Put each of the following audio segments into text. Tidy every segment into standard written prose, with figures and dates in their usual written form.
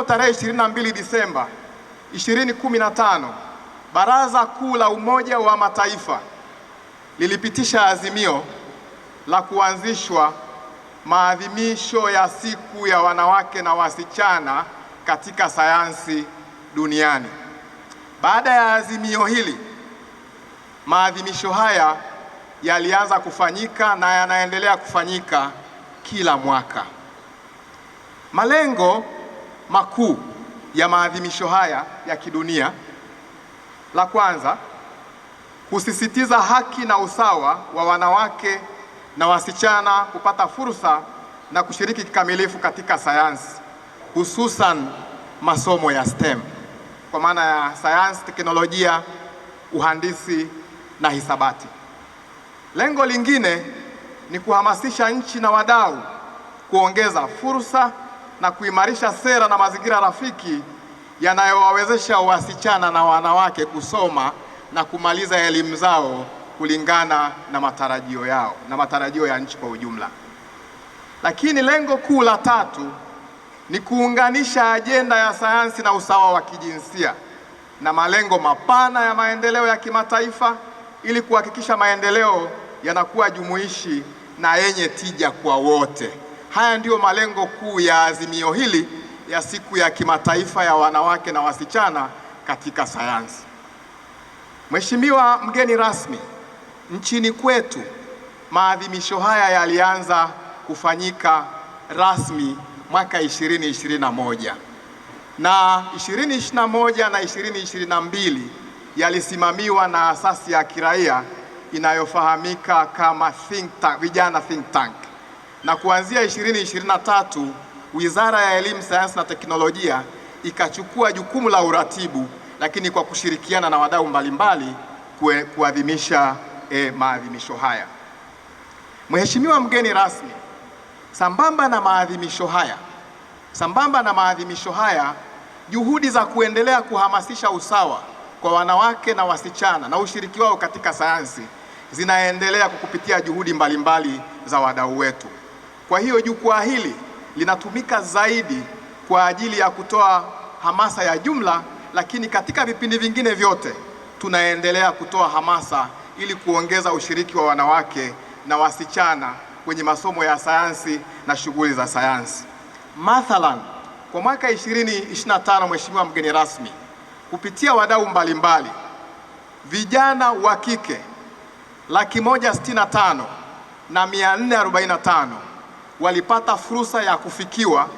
Tarehe 22 Disemba 2015, Baraza Kuu la Umoja wa Mataifa lilipitisha azimio la kuanzishwa maadhimisho ya siku ya wanawake na wasichana katika sayansi duniani. Baada ya azimio hili, maadhimisho haya yalianza kufanyika na yanaendelea kufanyika kila mwaka. Malengo makuu ya maadhimisho haya ya kidunia: la kwanza, kusisitiza haki na usawa wa wanawake na wasichana kupata fursa na kushiriki kikamilifu katika sayansi, hususan masomo ya STEM, kwa maana ya sayansi, teknolojia, uhandisi na hisabati. Lengo lingine ni kuhamasisha nchi na wadau kuongeza fursa na kuimarisha sera na mazingira rafiki yanayowawezesha wasichana na wanawake kusoma na kumaliza elimu zao kulingana na matarajio yao na matarajio ya nchi kwa ujumla. Lakini lengo kuu la tatu ni kuunganisha ajenda ya sayansi na usawa wa kijinsia na malengo mapana ya maendeleo ya kimataifa ili kuhakikisha maendeleo yanakuwa jumuishi na yenye tija kwa wote. Haya ndiyo malengo kuu ya azimio hili ya siku ya kimataifa ya wanawake na wasichana katika sayansi. Mheshimiwa mgeni rasmi, nchini kwetu maadhimisho haya yalianza kufanyika rasmi mwaka 2021 na 2021 na 2022 yalisimamiwa na asasi ya kiraia inayofahamika kama Vijana Think Tank, na kuanzia 2023 Wizara ya Elimu, Sayansi na Teknolojia ikachukua jukumu la uratibu, lakini kwa kushirikiana na wadau mbalimbali kuadhimisha maadhimisho haya. Mheshimiwa mgeni rasmi, sambamba na maadhimisho haya, juhudi za kuendelea kuhamasisha usawa kwa wanawake na wasichana na ushiriki wao katika sayansi zinaendelea kupitia juhudi mbalimbali za wadau wetu. Kwa hiyo jukwaa hili linatumika zaidi kwa ajili ya kutoa hamasa ya jumla, lakini katika vipindi vingine vyote tunaendelea kutoa hamasa ili kuongeza ushiriki wa wanawake na wasichana kwenye masomo ya sayansi na shughuli za sayansi. Mathalan, kwa mwaka 2025, Mheshimiwa mgeni rasmi, kupitia wadau mbalimbali, vijana wa kike 165,445 walipata fursa ya kufikiwa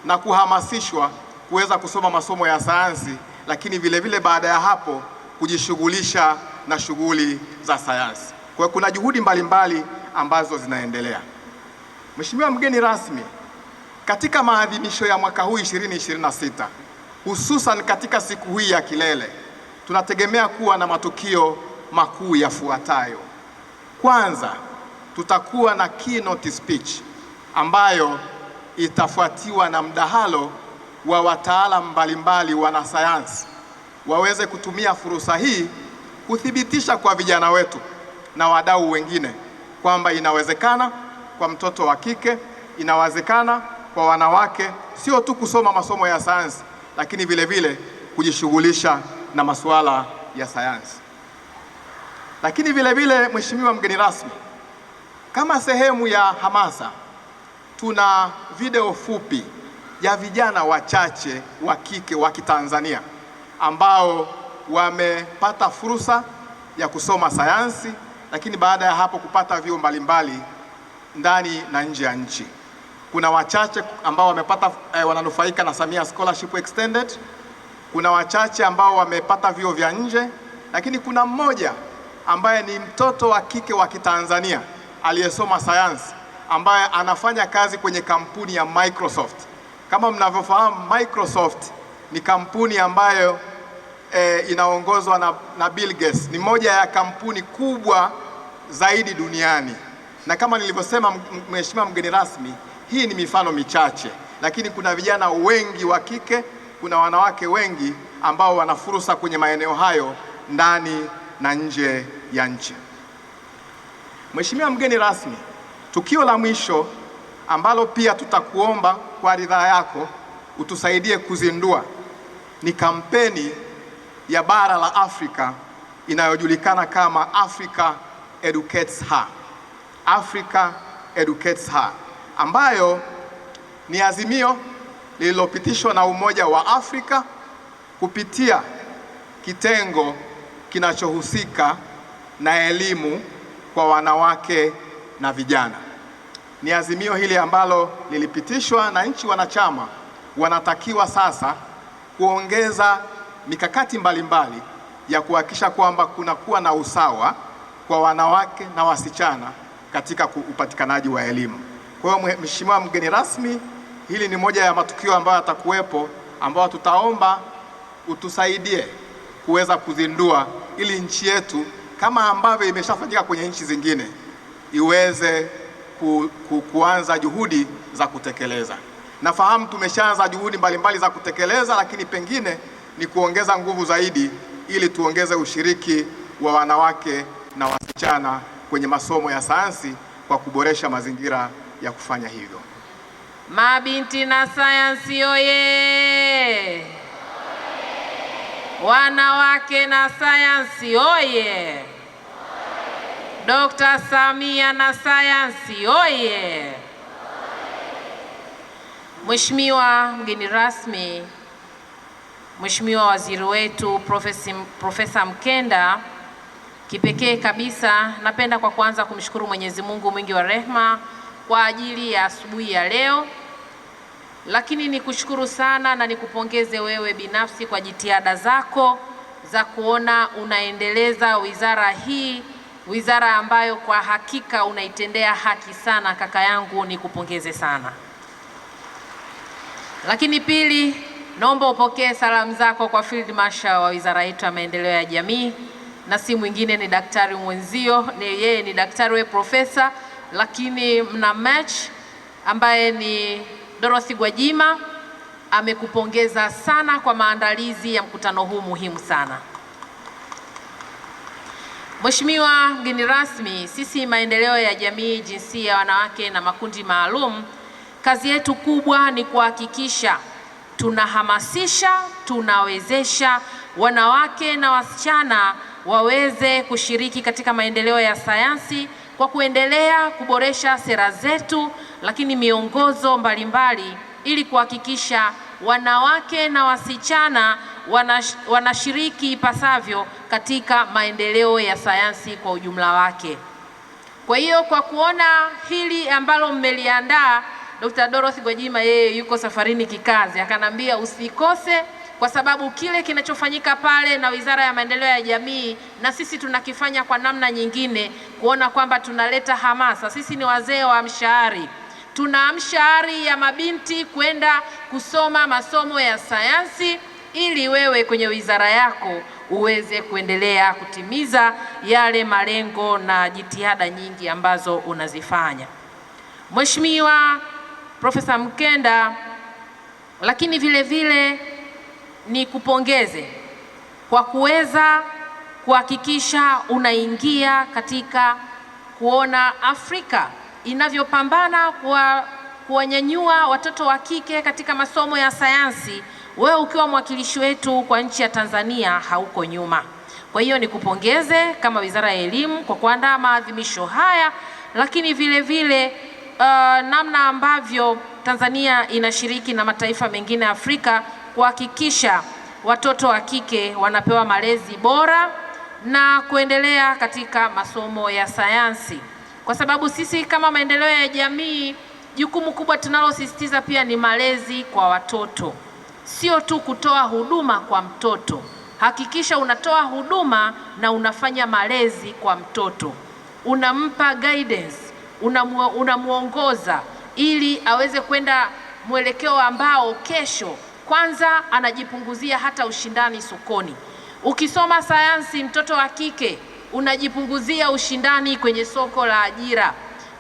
na kuhamasishwa kuweza kusoma masomo ya sayansi, lakini vile baada ya hapo kujishughulisha na shughuli za sayansi. Kwa hiyo kuna juhudi mbalimbali ambazo zinaendelea. Mheshimiwa mgeni rasmi, katika maadhimisho ya mwaka huu 2026, hususan katika siku hii ya kilele, tunategemea kuwa na matukio makuu yafuatayo. Kwanza, tutakuwa na keynote speech ambayo itafuatiwa na mdahalo wa wataalamu mbalimbali wanasayansi waweze kutumia fursa hii kuthibitisha kwa vijana wetu na wadau wengine kwamba inawezekana kwa mtoto wa kike, inawezekana kwa wanawake sio tu kusoma masomo ya sayansi, lakini vile kujishughulisha na masuala ya sayansi. Lakini vile Mheshimiwa mgeni rasmi, kama sehemu ya hamasa, tuna video fupi ya vijana wachache wa kike wa Kitanzania ambao wamepata fursa ya kusoma sayansi, lakini baada ya hapo kupata vyuo mbalimbali ndani na nje ya nchi. Kuna wachache ambao wamepata wananufaika na Samia Scholarship Extended, kuna wachache ambao wamepata vyuo vya nje, lakini kuna mmoja ambaye ni mtoto wa kike wa Kitanzania aliyesoma sayansi ambaye anafanya kazi kwenye kampuni ya Microsoft. Kama mnavyofahamu, Microsoft ni kampuni ambayo inaongozwa na Bill Gates. Ni moja ya kampuni kubwa zaidi duniani. Na kama nilivyosema, Mheshimiwa mgeni rasmi, hii ni mifano michache, lakini kuna vijana wengi wa kike, kuna wanawake wengi ambao wana fursa kwenye maeneo hayo ndani na nje ya nchi. Mheshimiwa mgeni rasmi, tukio la mwisho ambalo pia tutakuomba kwa ridhaa yako utusaidie kuzindua ni kampeni ya bara la Afrika inayojulikana kama Africa Educates Her. Africa Educates Her, ambayo ni azimio lililopitishwa na Umoja wa Afrika kupitia kitengo kinachohusika na elimu kwa wanawake na vijana. Ni azimio hili ambalo lilipitishwa na nchi wanachama wanatakiwa sasa kuongeza mikakati mbalimbali ya kuhakikisha kwamba kunakuwa na usawa kwa wanawake na wasichana katika upatikanaji wa elimu. Kwa hiyo Mheshimiwa mgeni rasmi, hili ni moja ya matukio ambayo yatakuwepo, ambayo tutaomba utusaidie kuweza kuzindua ili nchi yetu kama ambavyo imeshafanyika kwenye nchi zingine iweze kuanza juhudi za kutekeleza. Nafahamu tumeshaanza juhudi mbalimbali za kutekeleza, lakini pengine ni kuongeza nguvu zaidi ili tuongeze ushiriki wa wanawake na wasichana kwenye masomo ya sayansi kwa kuboresha mazingira ya kufanya hivyo. Mabinti na sayansi oye! Wanawake na sayansi oye! Dr. Samia na sayansi oye! Mheshimiwa mgeni rasmi, Mheshimiwa waziri wetu Profesa Mkenda, kipekee kabisa napenda kwa kwanza kumshukuru Mwenyezi Mungu mwingi wa rehema kwa ajili ya asubuhi ya leo, lakini nikushukuru sana na nikupongeze wewe binafsi kwa jitihada zako za kuona unaendeleza wizara hii, wizara ambayo kwa hakika unaitendea haki sana. Kaka yangu, nikupongeze sana. Lakini pili, naomba upokee salamu zako kwa Field Marshal wa wizara yetu ya maendeleo ya jamii, na si mwingine ni daktari mwenzio, yeye ni daktari we profesa, lakini mna match ambaye ni Dorothy Gwajima, amekupongeza sana kwa maandalizi ya mkutano huu muhimu sana. Mheshimiwa mgeni rasmi, sisi maendeleo ya jamii, jinsia, wanawake na makundi maalum, kazi yetu kubwa ni kuhakikisha tunahamasisha, tunawezesha wanawake na wasichana waweze kushiriki katika maendeleo ya sayansi kwa kuendelea kuboresha sera zetu, lakini miongozo mbalimbali ili kuhakikisha wanawake na wasichana wanashiriki ipasavyo katika maendeleo ya sayansi kwa ujumla wake. Kwa hiyo kwa kuona hili ambalo mmeliandaa, Dr. Dorothy Gwajima yeye yuko safarini kikazi, akanambia usikose, kwa sababu kile kinachofanyika pale na Wizara ya Maendeleo ya Jamii na sisi tunakifanya kwa namna nyingine, kuona kwamba tunaleta hamasa. Sisi ni wazee wa mshahari, tunaamsha ari ya mabinti kwenda kusoma masomo ya sayansi ili wewe kwenye wizara yako uweze kuendelea kutimiza yale malengo na jitihada nyingi ambazo unazifanya. Mheshimiwa Profesa Mkenda, lakini vile vile ni kupongeze kwa kuweza kuhakikisha unaingia katika kuona Afrika inavyopambana kuwanyanyua watoto wa kike katika masomo ya sayansi. Wewe ukiwa mwakilishi wetu kwa nchi ya Tanzania hauko nyuma. Kwa hiyo nikupongeze kama Wizara ya Elimu kwa kuandaa maadhimisho haya, lakini vile vile namna ambavyo Tanzania inashiriki na mataifa mengine ya Afrika kuhakikisha watoto wa kike wanapewa malezi bora na kuendelea katika masomo ya sayansi. Kwa sababu sisi kama maendeleo ya jamii, jukumu kubwa tunalosisitiza pia ni malezi kwa watoto. Sio tu kutoa huduma kwa mtoto. Hakikisha unatoa huduma na unafanya malezi kwa mtoto. Unampa guidance, unamuongoza ili aweze kwenda mwelekeo ambao kesho kwanza anajipunguzia hata ushindani sokoni. Ukisoma sayansi, mtoto wa kike unajipunguzia ushindani kwenye soko la ajira.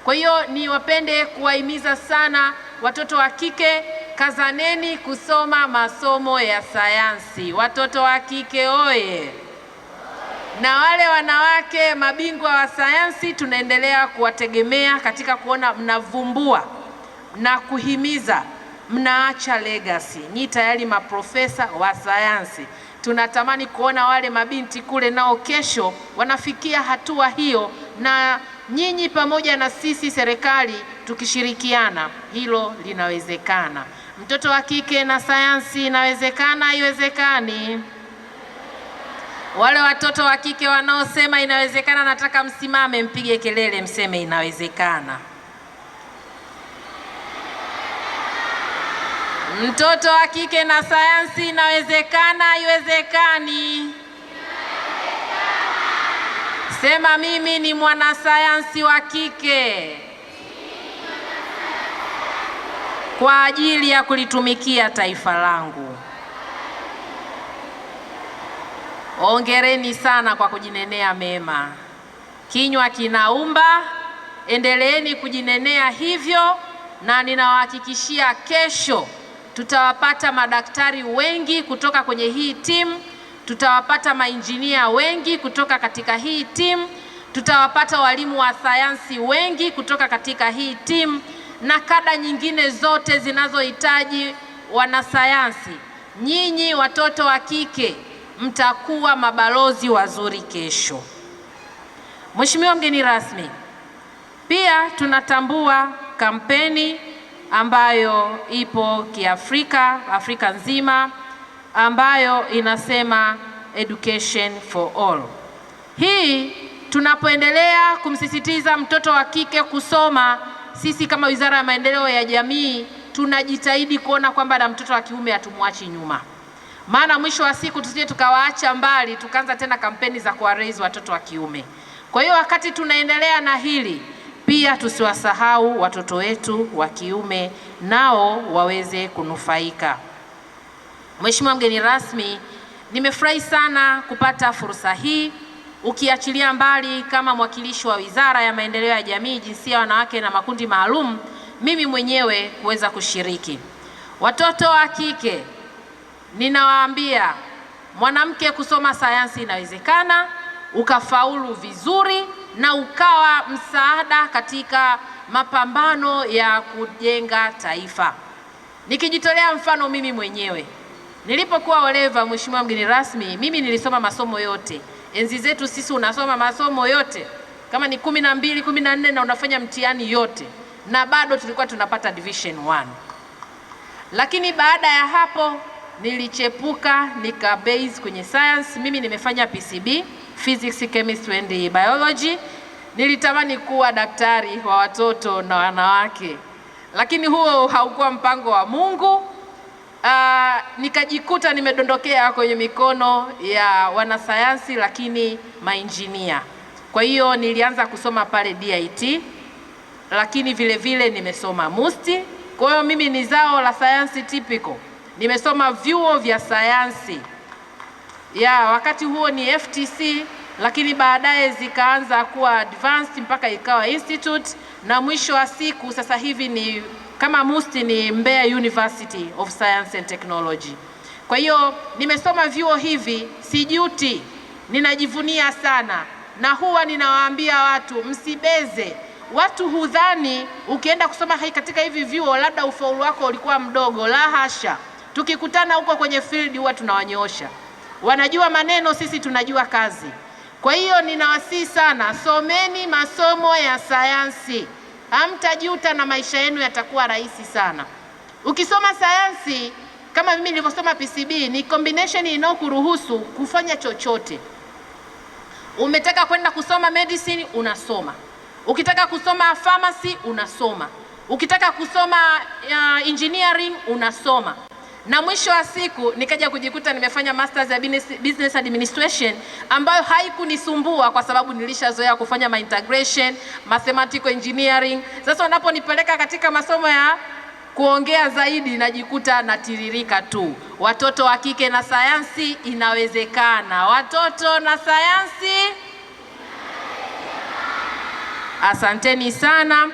Kwa hiyo niwapende kuwahimiza sana watoto wa kike, kazaneni kusoma masomo ya sayansi. Watoto wa kike oye! Na wale wanawake mabingwa wa sayansi tunaendelea kuwategemea katika kuona mnavumbua na kuhimiza mnaacha legacy. Nyi tayari maprofesa wa sayansi. Tunatamani kuona wale mabinti kule nao kesho wanafikia hatua hiyo, na nyinyi pamoja na sisi serikali tukishirikiana, hilo linawezekana. Mtoto wa kike na sayansi inawezekana, haiwezekani? Wale watoto wa kike wanaosema inawezekana, nataka msimame mpige kelele mseme inawezekana. Mtoto wa kike na sayansi inawezekana, haiwezekani? Sema mimi ni mwanasayansi wa kike kwa ajili ya kulitumikia taifa langu. Hongereni sana kwa kujinenea mema. Kinywa kinaumba, endeleeni kujinenea hivyo, na ninawahakikishia kesho tutawapata madaktari wengi kutoka kwenye hii timu, tutawapata mainjinia wengi kutoka katika hii timu, tutawapata walimu wa sayansi wengi kutoka katika hii timu, na kada nyingine zote zinazohitaji wanasayansi. Nyinyi watoto wa kike mtakuwa mabalozi wazuri kesho. Mheshimiwa mgeni rasmi, pia tunatambua kampeni ambayo ipo kiafrika, Afrika nzima, ambayo inasema education for all. Hii tunapoendelea kumsisitiza mtoto wa kike kusoma, sisi kama Wizara ya Maendeleo ya Jamii tunajitahidi kuona kwamba na mtoto wa kiume hatumwachi nyuma. Maana mwisho wa siku tusije tukawaacha mbali, tukaanza tena kampeni za kuwaraise watoto wa kiume. Kwa hiyo wakati tunaendelea na hili, pia tusiwasahau watoto wetu wa kiume nao waweze kunufaika. Mheshimiwa mgeni rasmi, nimefurahi sana kupata fursa hii, ukiachilia mbali kama mwakilishi wa Wizara ya Maendeleo ya Jamii, Jinsia, Wanawake na Makundi Maalum, mimi mwenyewe kuweza kushiriki. Watoto wa kike, ninawaambia mwanamke kusoma sayansi inawezekana, ukafaulu vizuri na ukawa msaada katika mapambano ya kujenga taifa. Nikijitolea mfano mimi mwenyewe, nilipokuwa oleva, Mheshimiwa mgeni rasmi, mimi nilisoma masomo yote. Enzi zetu sisi unasoma masomo yote, kama ni 12, 14 na unafanya mtihani yote, na bado tulikuwa tunapata division 1. Lakini baada ya hapo nilichepuka nika base kwenye science. Mimi nimefanya PCB, physics, chemistry and biology. Nilitamani kuwa daktari wa watoto na wanawake, lakini huo haukuwa mpango wa Mungu. Nikajikuta nimedondokea kwenye mikono ya wanasayansi lakini mainjinia. Kwa hiyo nilianza kusoma pale DIT, lakini vile vile nimesoma MUST. Kwa hiyo mimi ni zao la sayansi typical. Nimesoma vyuo vya sayansi wakati huo ni FTC, lakini baadaye zikaanza kuwa advanced mpaka ikawa institute, na mwisho wa siku sasa hivi ni kama MUST ni Mbeya University of Science and Technology. Kwa hiyo nimesoma vyuo hivi, sijuti, ninajivunia sana, na huwa ninawaambia watu msibeze. Watu hudhani ukienda kusoma katika hivi vyuo labda ufaulu wako ulikuwa mdogo. La hasha, tukikutana huko kwenye field huwa tunawanyoosha. Wanajua maneno, sisi tunajua kazi. Kwa hiyo ninawasihi sana, someni masomo ya sayansi, hamtajuta na maisha yenu yatakuwa rahisi sana. Ukisoma sayansi kama mimi nilivyosoma PCB, ni combination inayokuruhusu kufanya chochote. Umetaka kwenda kusoma medicine, unasoma. Ukitaka kusoma pharmacy, unasoma. Ukitaka kusoma engineering, unasoma. Na mwisho wa siku nikaja kujikuta nimefanya masters ya business administration, ambayo haikunisumbua kwa sababu nilishazoea kufanya integration, mathematical engineering. Sasa unaponipeleka katika masomo ya kuongea zaidi, najikuta natiririka tu. Watoto wa kike na sayansi inawezekana. Watoto na sayansi. Asanteni sana.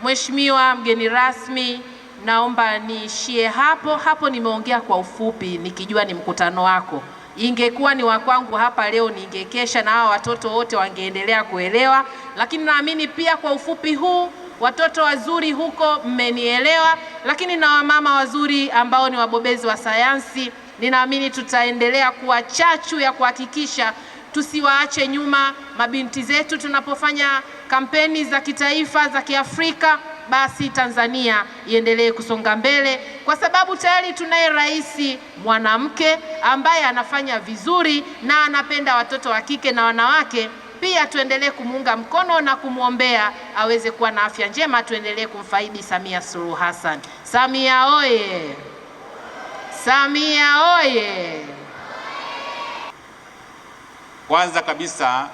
Mheshimiwa mgeni rasmi, naomba niishie hapo. Nimeongea kwa ufupi nikijua ni mkutano wako. Ingekuwa ni wa kwangu hapa leo ningekesha na hao watoto wote wangeendelea kuelewa, lakini naamini pia kwa ufupi huu watoto wazuri huko mmenielewa. lakini na wamama wazuri ambao ni wabobezi wa sayansi. Ninaamini tutaendelea kuwa chachu ya kuhakikisha tusiwaache nyuma mabinti zetu tunapofanya kampeni za kitaifa za Kiafrika. Basi Tanzania iendelee kusonga mbele, kwa sababu tayari tunaye rais mwanamke ambaye anafanya vizuri na anapenda watoto wa kike na wanawake. Pia tuendelee kumuunga mkono na kumwombea aweze kuwa na afya njema. Tuendelee kumfaidi Samia Suluhu Hassan. Samia oye! Samia oye! Kwanza kabisa,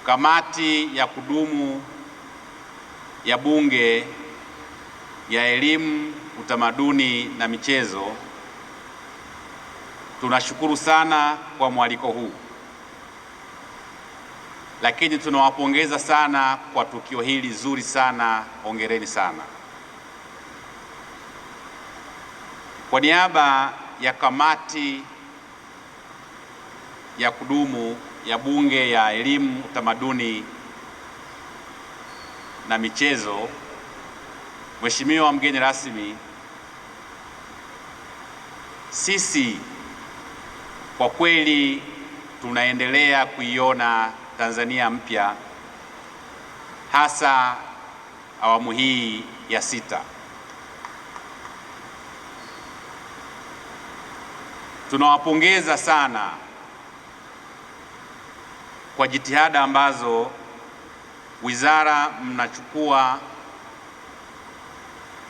kamati ya kudumu ya Bunge ya Elimu, Utamaduni na Michezo, tunashukuru sana kwa mwaliko huu, lakini tunawapongeza sana kwa tukio hili zuri sana. Hongereni sana. Kwa niaba ya kamati ya kudumu ya Bunge ya Elimu, Utamaduni na Michezo, Mheshimiwa mgeni rasmi, sisi kwa kweli tunaendelea kuiona Tanzania mpya, hasa awamu hii ya 6. Tunawapongeza sana kwa jitihada ambazo wizara mnachukua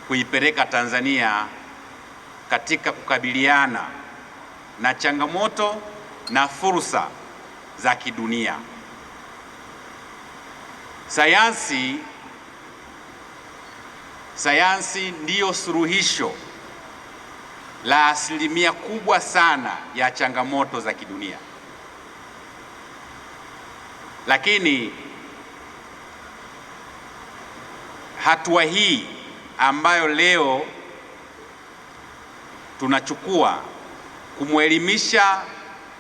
kuipeleka Tanzania katika kukabiliana na changamoto na fursa za kidunia. Sayansi ndiyo suluhisho la asilimia kubwa sana ya changamoto za kidunia. Lakini hatua hii ambayo leo tunachukua kumwelimisha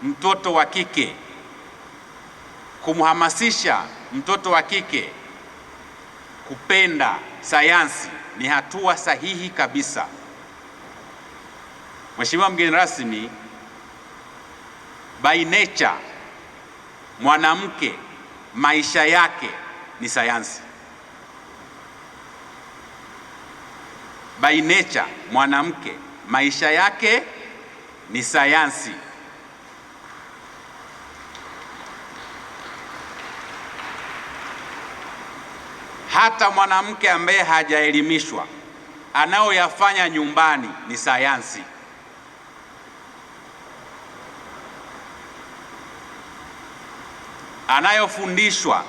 mtoto wa kike, kumhamasisha mtoto wa kike kupenda sayansi, ni hatua sahihi kabisa. Mheshimiwa mgeni rasmi, by nature mwanamke maisha yake ni sayansi. By nature mwanamke maisha yake ni sayansi. Hata mwanamke ambaye hajaelimishwa, anayoyafanya nyumbani ni sayansi. Anayofundishwa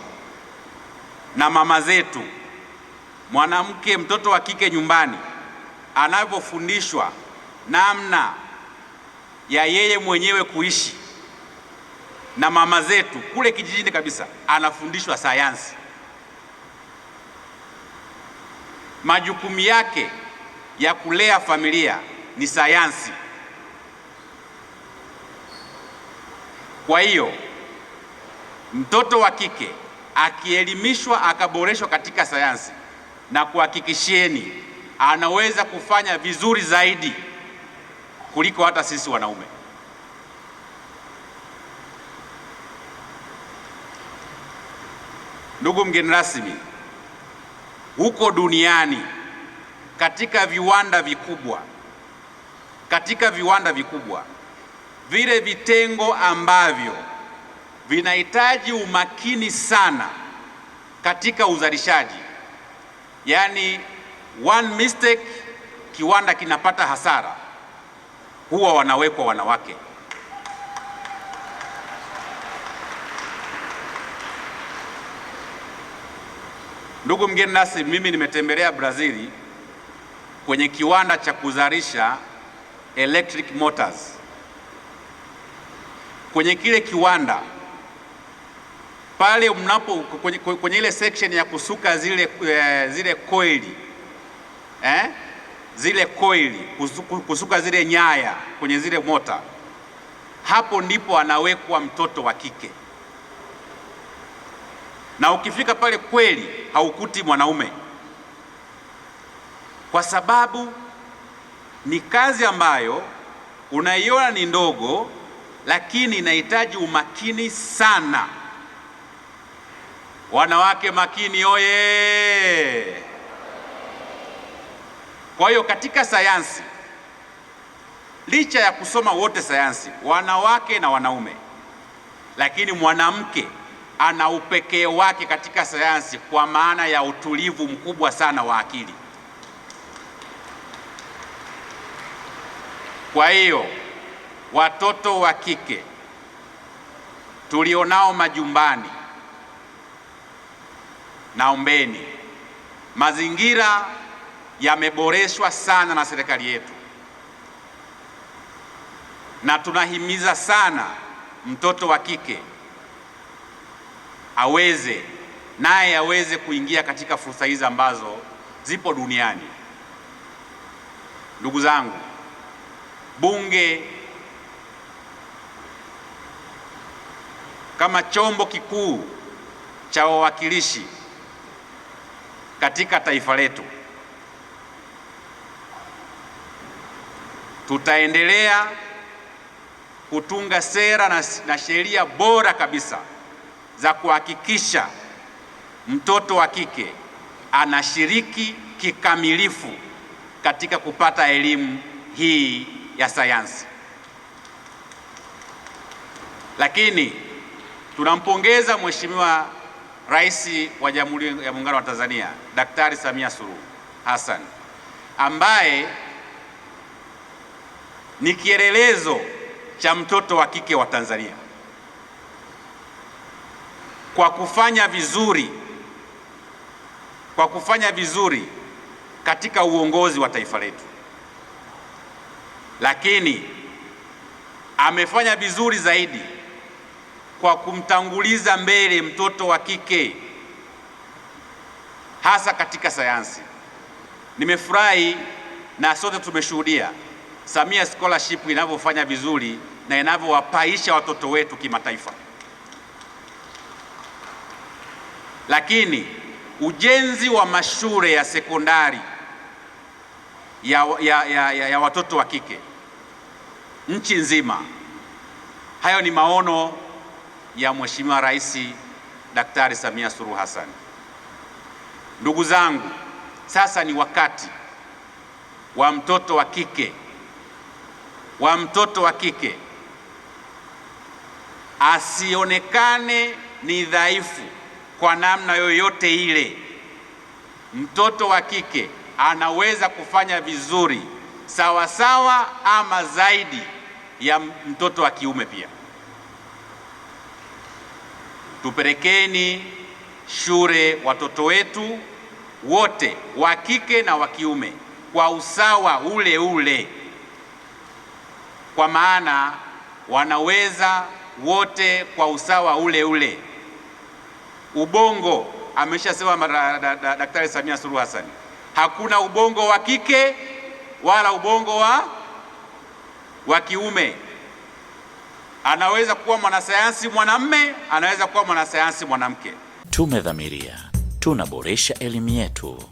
na mama zetu, mwanamke, mtoto wa kike nyumbani anavyofundishwa namna ya yeye mwenyewe kuishi na mama zetu kule kijijini kabisa, anafundishwa sayansi. Majukumu yake ya kulea familia ni sayansi. Kwa hiyo mtoto wa kike akielimishwa, akaboreshwa katika sayansi, na kuhakikishieni anaweza kufanya vizuri zaidi kuliko hata sisi wanaume. Ndugu mgeni rasmi, huko duniani katika viwanda vikubwa, vile vitengo ambavyo vinahitaji umakini sana katika uzalishaji, yani one mistake kiwanda kinapata hasara, huwa wanawekwa wanawake. Ndugu mgeni rasmi, mimi nimetembelea Brazil kwenye kiwanda cha kuzalisha electric motors. Kwenye kile kiwanda pale, kwenye ile section ya kusuka zile koili kusuka zile nyaya kwenye zile mota, hapo ndipo anawekwa mtoto wa kike. Na ukifika pale kweli haukuti mwanaume, kwa sababu ni kazi ambayo unaiona ni ndogo, lakini inahitaji umakini sana. Wanawake makini oye! Kwa hiyo katika sayansi, licha ya kusoma wote sayansi, wanawake na wanaume, lakini mwanamke ana upekee wake katika sayansi kwa maana ya utulivu mkubwa sana wa akili. Kwa hiyo watoto wa kike tulionao majumbani, naombeni, mazingira yameboreshwa sana na serikali yetu, na tunahimiza sana mtoto wa kike aweze kuingia katika fursa hizi ambazo zipo duniani. Ndugu zangu, Bunge kama chombo kikuu cha wawakilishi katika taifa letu, tutaendelea kutunga sera na sheria bora kabisa za kuhakikisha mtoto wa kike anashiriki kikamilifu katika kupata elimu hii ya sayansi. Lakini tunampongeza Mheshimiwa Rais wa Jamhuri ya Muungano wa Tanzania, Daktari Samia Suluhu Hassan, ambaye ni kielelezo cha mtoto wa kike wa Tanzania kwa kufanya vizuri katika uongozi wa taifa letu. Lakini amefanya vizuri zaidi kwa kumtanguliza mbele mtoto wa kike, hasa katika sayansi. Nimefurahi na sote tumeshuhudia Samia Scholarship inavyofanya vizuri na inavyowapaisha watoto wetu kimataifa. Lakini ujenzi wa mashule ya sekondari ya watoto wa kike nchi nzima, hayo ni maono ya Mheshimiwa Rais Daktari Samia Suluhu Hassan. Ndugu zangu, sasa ni wakati wa mtoto wa kike asionekane ni dhaifu kwa namna yoyote ile. Mtoto wa kike anaweza kufanya vizuri sawa ama zaidi ya mtoto wa kiume pia. Tupelekeni shule watoto wetu wote wa kike na wa kiume kwa usawa ule, kwa maana wanaweza wote kwa usawa ule. Ubongo, ameshasema Daktari Samia Suluhu Hassan, hakuna ubongo wa kike wala ubongo wa kiume. Anaweza kuwa mwanasayansi mwanamume, anaweza kuwa mwanasayansi mwanamke. Tumedhamiria tunaboresha elimu yetu.